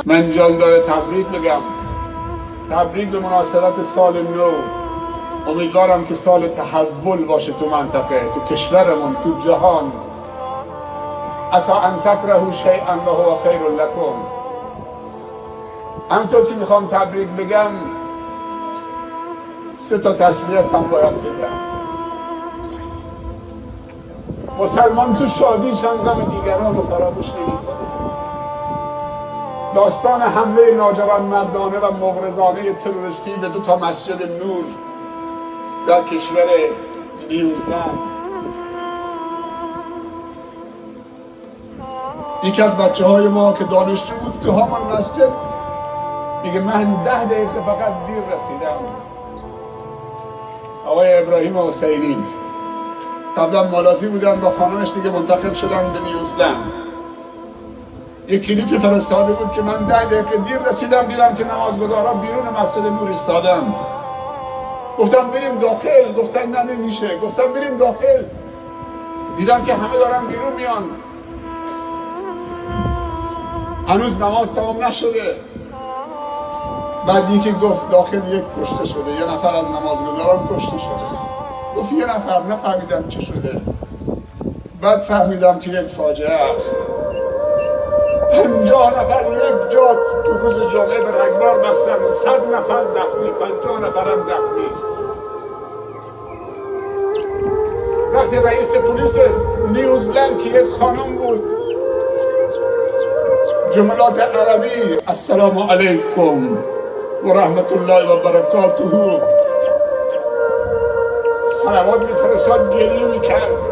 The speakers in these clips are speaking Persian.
من جان داره تبریک بگم، تبریک به مناسبت سال نو. امیدوارم که سال تحول باشه تو منطقه، تو کشورمون، تو جهان. عسى ان تکرهوا شیئا وهو خیر لکم. همطور که میخوام تبریک بگم، 3 تا تسلیت هم باید بگم. مسلمان تو شادیش هم غم دیگران رو فراموش نمی‌کنه. داستان حمله ناجوانمردانه و مغرضانه تروریستی به 2 تا مسجد نور در کشور نیوزلند. یکی از بچه‌های ما که دانشجو بود تو همان مسجد میگه من 10 دقیقه فقط دیر رسیدم. آقای ابراهیم حسینی قبلا مالازی بودن، با خانمش دیگه منتقل شدن به نیوزلند. یک کلیپی فرستاده بود که من 10 دقیقه دیر رسیدم، دیدم که نمازگزارا بیرون مسجد نور ایستادن. گفتم بریم داخل، گفتن نه نمیشه. گفتم بریم داخل، دیدم که همه دارن بیرون میان. هنوز نماز تمام نشده. بعد یکی گفت داخل یک کشته شده، یه نفر از نمازگزاران کشته شده. گفت یه نفر، نفهمیدم چه شده. بعد فهمیدم که یک فاجعه است. 50 نفر یک جا تو روز جمعه به رگبار بستن، 100 نفر زخمی، 50 نفرم زخمی. وقتی رئیس پلیس نیوزلند که یک خانم بود، جملات عربی السلام علیکم و رحمت الله و برکاته صلوات می‌فرستاد، گریه می‌کرد.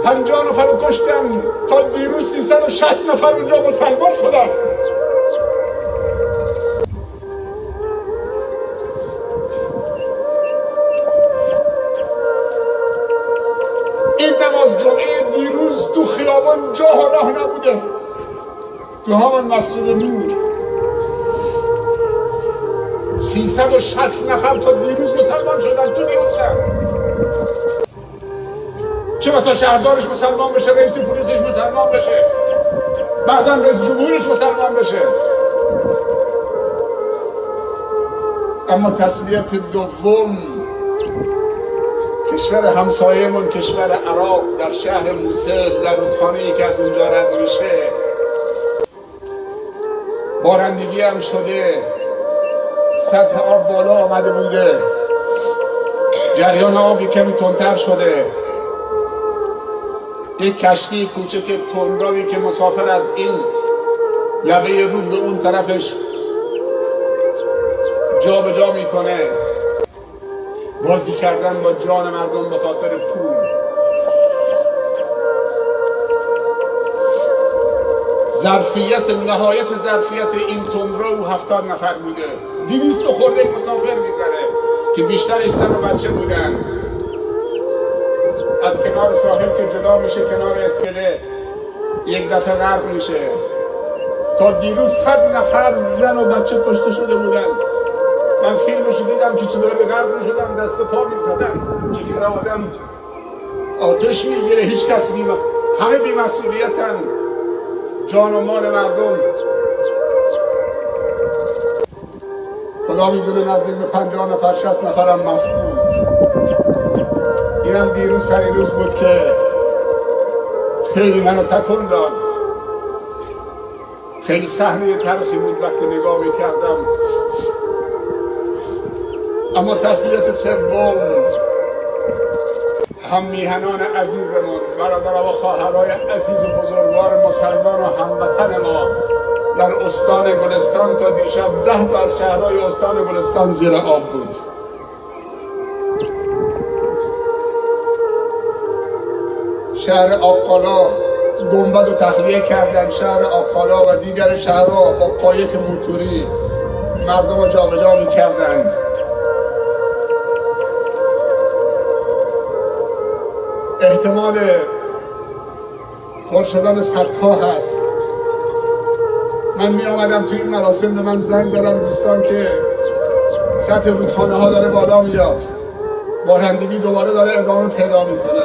پنجاه نفر رو کشتن، تا دیروز 360 نفر اونجا مسلمان شدن. این نماز جمعه دیروز تو خیابان جا و راه نبوده، تو همون مسجد نور 360 نفر تا دیروز مسلمان شدن تو نیوزلند. چه مثلا شهردارش مسلمان بشه، رئیس پلیسش مسلمان بشه، بعضا رئیس جمهورش مسلمان بشه. اما تسلیت دوم، کشور همسایه‌مون، کشور عراق، در شهر موصل، در رودخانه‌ای که از اونجا رد میشه، بارندگی هم شده، سطح آب بالا آمده بوده، جریان آبی کمی تندتر شده. یک کشتی کوچک تندروی که مسافر از این لبه رود به اون طرفش جا به جا میکنه، بازی کردن با جان مردم به خاطر پول. ظرفیت، نهایت ظرفیت این تندرو 70 نفر بوده. 200 خورده مسافر میزنه که بیشترش زن و بچه بودن. از کنار ساحل که جدا میشه، کنار اسکله، یک دفعه غرق میشه. تا دیروز 100 نفر زن و بچه کشته شده بودن. من فیلمشو دیدم که چطور به غرق میشدن، دست و پا میزدن، جگر آدم آتش میگیره، هیچ کس همه بی‌مسئولیتن، جان و مال مردم. خدا میدونه نزدیک به 50 نفر 60 نفرم مفقود. اینم دیروز پریروز بود که خیلی منو تکون داد. خیلی صحنه تلخی بود وقتی نگاه میکردم. اما تسلیت سوم، هم میهنان عزیزمون، برادرها و خواهرای عزیز و بزرگوار مسلمان و هموطن ما در استان گلستان تا دیشب 10 تا از شهرهای استان گلستان زیر آب بود. شهر آبقالا گنبد رو تخلیه کردن، شهر آبقالا و دیگر شهرها با قایق موتوری مردم رو جابجا می‌کردن. احتمال پر شدن صدها هست. من می آمدم توی این مراسم، به من زنگ زدن دوستان که سطح رودخانه ها داره بالا میاد، بارندگی دوباره داره ادامه پیدا میکنه.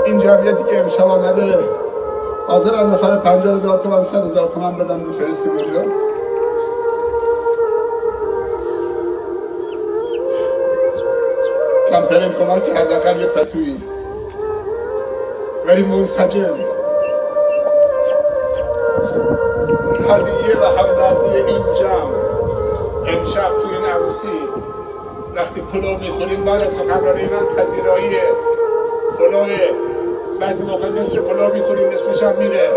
این جمعیتی که امشب آمده حاضر نفر 50,000 تومان 100,000 تومان بدن بفرستیم اونجا؟ کمترین کمک که حداقل یه پتویی ولی منسجم هدیه و همدردی این جمع امشب توی این عروسی وقتی پلو میخوریم بعد از سخنرانی من پذیراییه پلوه بعضی موقع نصف پلو میخوریم نصفش هم میره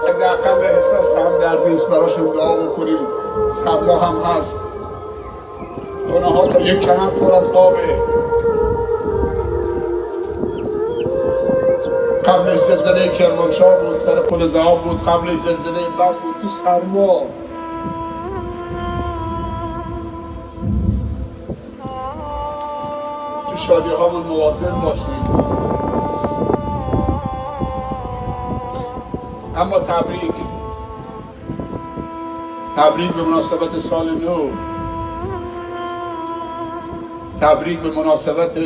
حداقل احساس همدردی است براشون دعا بکنیم سرما هم هست خونه ها تا یک کمر پر از آبه قبلش زلزله کرمانشاه بود سر پل ذهاب بود قبلش زلزله بم بود تو سرما تو شادی هامون مواظب باشیم اما تبریک به مناسبت سال نو تبریک به مناسبت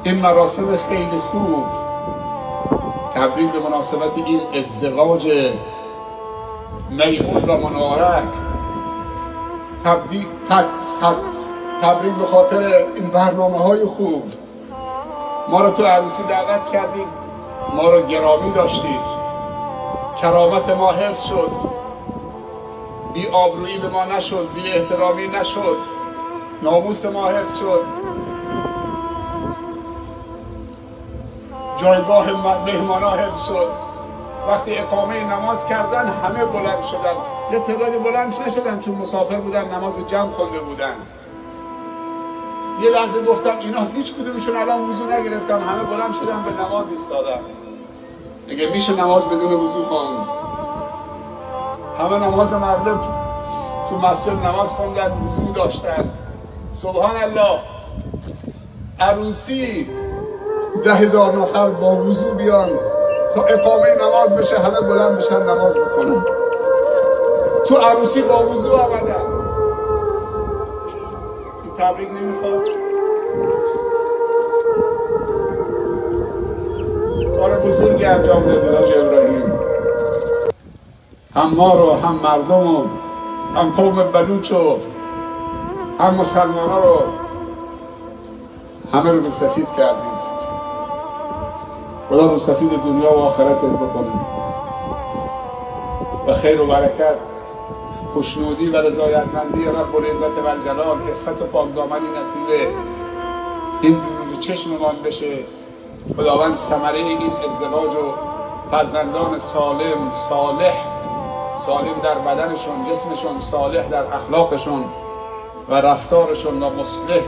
این مراسم خیلی خوب تبریک به مناسبت این ازدواج میمون و منارک تبریک به خاطر این برنامه های خوب ما رو تو عروسی دعوت کردید ما رو گرامی داشتید کرامت ما حفظ شد بی آبرویی به ما نشد بی احترامی نشد ناموس ما حفظ شد جایگاه مهمانا حفظ شد وقتی اقامه نماز کردن همه بلند شدن یه تعدادی بلند نشدن چون مسافر بودن نماز جمع خونده بودن یه لحظه گفتم اینا هیچ کدومشون الان وضو نگرفتم همه بلند شدن به نماز ایستادن دیگه میشه نماز بدون وضو خوند همه نماز مغرب تو مسجد نماز خوندن وضو داشتن سبحان الله عروسی 10,000 نفر با وضو بیان تا اقامه نماز بشه همه بلند بشن نماز بخونن تو عروسی با وضو آمدن این تبریک نمیخواد کار بزرگی انجام داده حاج ابراهیم هم ما رو هم مردم و هم قوم بلوچ و هم مسلمان ها رو همه رو به سفید کردید خدا رو سفید دنیا و آخرتت بکنه و خیر و برکت خوشنودی و رضایتمندی رب العزت و الجلال عفت و پاکدامنی نصیب این نور چشممان بشه خداوند ثمره این ازدواج و فرزندان سالم سالم در بدنشون جسمشون صالح در اخلاقشون و رفتارشون و مصلح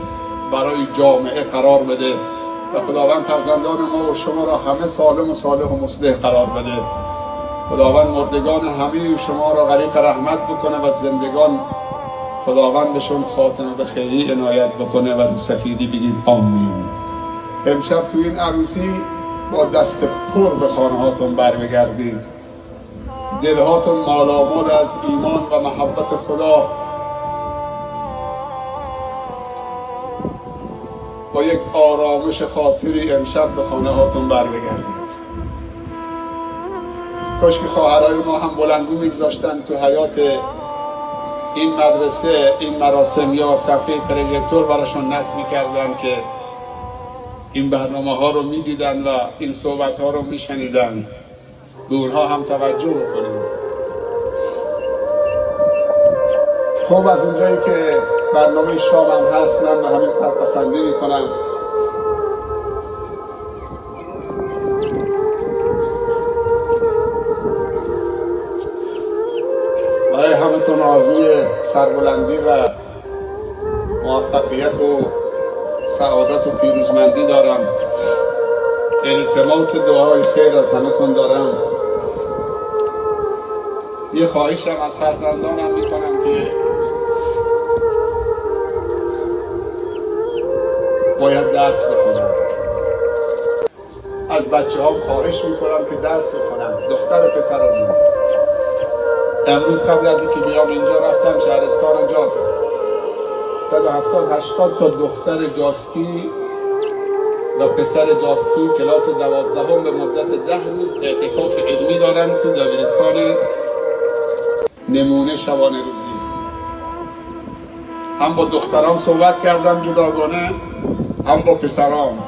برای جامعه قرار بده و خداوند فرزندان ما و شما را همه سالم و صالح و مصلح قرار بده خداوند مردگان همه شما را غریق رحمت بکنه و زندگان خداوند بهشون خاتمه به خیری عنایت بکنه و رو سفیدی بگید آمین امشب تو این عروسی با دست پر به خانه هاتون بر بگردید دلهاتون مالامال از ایمان و محبت خدا با یک آرامش خاطری امشب به خانه هاتون بر بگردید کاش که خواهرای ما هم بلندگو میگذاشتن تو حیات این مدرسه این مراسم یا صفحه پروژکتور براشون نصب میکردن که این برنامه ها رو میدیدن و این صحبت ها رو میشنیدن به اونها هم توجه بکنیم خب از اونجایی که برنامه شام هم هست من به همین پسندی میکنم برای همتون آرزوی سربلندی و موفقیت و سعادت و پیروزمندی دارم التماس دعای خیر از همتون دارم یه خواهشم از فرزندانم میکنم که باید درس بخونم از بچه ها خواهش میکنم که درس بخونم دختر و پسرمون امروز قبل از اینکه بیام اینجا رفتم شهرستان جاس، 170-80 تا دختر جاسکی و پسر جاسکی کلاس 12 به مدت 10 روز اعتکاف علمی دارن تو دبیرستان نمونه شبانه روزی. هم با دختران صحبت کردم جداگانه، هم با پسران.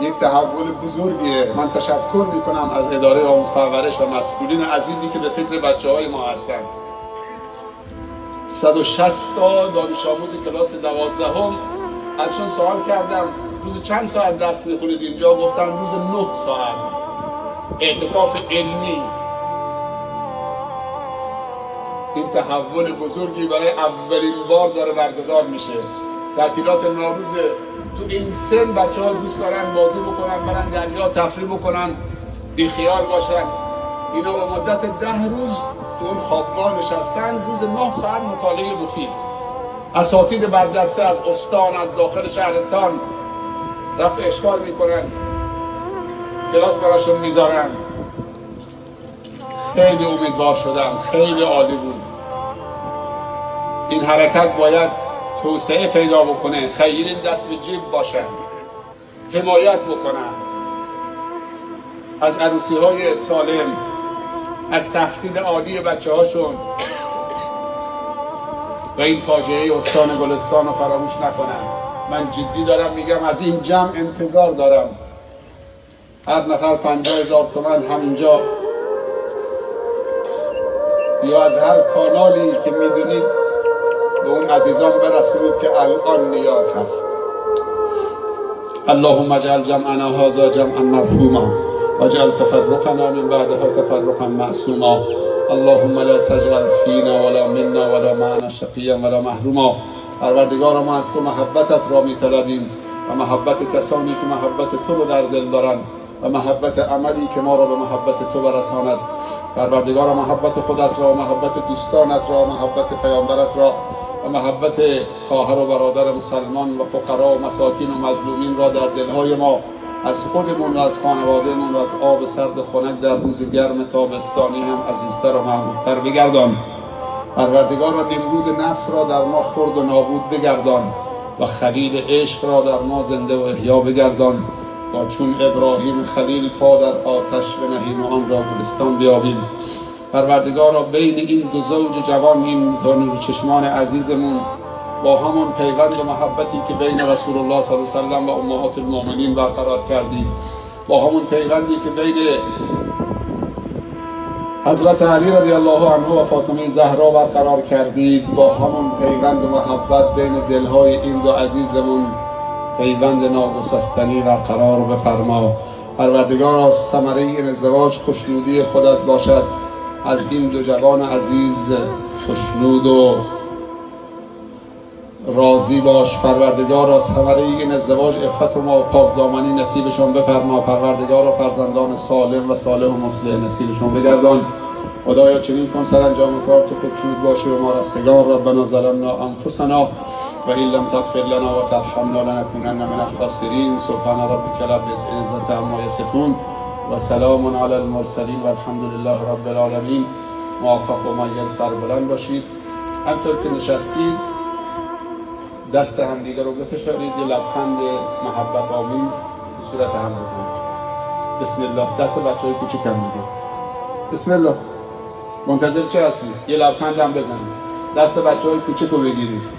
یک تحول بزرگیه. من تشکر میکنم از اداره آموزش پرورش و مسئولین عزیزی که به فکر بچه های ما هستند. 160 تا دانش آموز کلاس 12 ازشون سوال کردم روز چند ساعت درس میخونید اینجا؟ گفتن روز 9 ساعت اعتکاف علمی. این تحول بزرگی برای اولین بار داره برگزار میشه. تعطیلات نوروز تو این سن بچه ها دوست دارن بازی بکنن، برن دریا تفریح بکنن، بیخیال باشن. اینا به مدت 10 روز تو اون خوابگاه نشستن، روز 9 ساعت مطالعه مفید. اساتید برجسته از استان، از داخل شهرستان رفع اشکال میکنن، کلاس براشون میذارن. خیلی امیدوار شدم، خیلی عالی بود. این حرکت باید توسعه پیدا بکنه، خیرین دست به جیب باشن، حمایت بکنن از عروسی های سالم، از تحصیل عالی بچه هاشون و این فاجعه استان گلستان رو فراموش نکنن. من جدی دارم میگم، از این جمع انتظار دارم هر نفر 50,000 تومان همینجا یا از هر کانالی که میدونید به اون عزیزان برسونید که الان نیاز هست. اللهم اجعل جمعنا هذا جمعا مرحوما واجعل تفرقنا من بعدها تفرقا معصوما. اللهم لا تجعل فينا ولا منا ولا معنا شقيا ولا محروما. پروردگار، ما از تو محبتت را میطلبیم و محبت کسانی که محبت تو رو در دل دارن و محبت عملی که ما را به محبت تو برساند. پروردگار، محبت خودت را و محبت دوستانت را و محبت پیامبرت را و محبت خواهر و برادر مسلمان و فقرا و مساکین و مظلومین را در دلهای ما از خودمون و از خانوادهمون و از آب سرد خنک در روز گرم تابستانی هم عزیزتر و محبوبتر بگردان. پروردگار، نمرود نفس را در ما خرد و نابود بگردان و خلیل عشق را در ما زنده و احیا بگردان تا چون ابراهیم خلیل پا در آتش بنهیم و آن را گلستان بیابیم. پروردگارا، بین این دو زوج جوان، این دو نور چشمان عزیزمون، با همون پیوند و محبتی که بین رسول الله صلی الله علیه و سلم و امهات المؤمنین برقرار کردید، با همون پیوندی که بین حضرت علی رضی الله عنه و فاطمه زهرا برقرار کردید، با همون پیوند و محبت بین دلهای این دو عزیزمون پیوند ناگسستنی برقرار بفرما. پروردگارا، ثمره این ازدواج خوشنودی خودت باشد. از این دو جوان عزیز خوشنود و راضی باش. پروردگارا، ثمره این ازدواج عفت و پاکدامنی نصیبشون بفرما. پروردگارا، فرزندان سالم و صالح و مصلح نصیبشون بگردان. خدایا، چنین کن سرانجام کار تو خودشود باشه و ما رستگار. ربنا ظلمنا انفسنا و ان لم تغفر لنا و ترحمنا لنکونن من الخاسرین. سبحان ربک رب العزة عما یصفون و سلام علی المرسلین و الحمد لله رب العالمین. موفق و مایل سربلند باشید. همطور که نشستید دست همدیگه رو بفشارید، یه لبخند محبت آمیز به صورت هم بزنید. بسم الله. دست بچه های کوچیکم دیگه. بسم الله. منتظر چه هستید؟ یه لبخند هم بزنید. دست بچه های کوچیک رو بگیرید.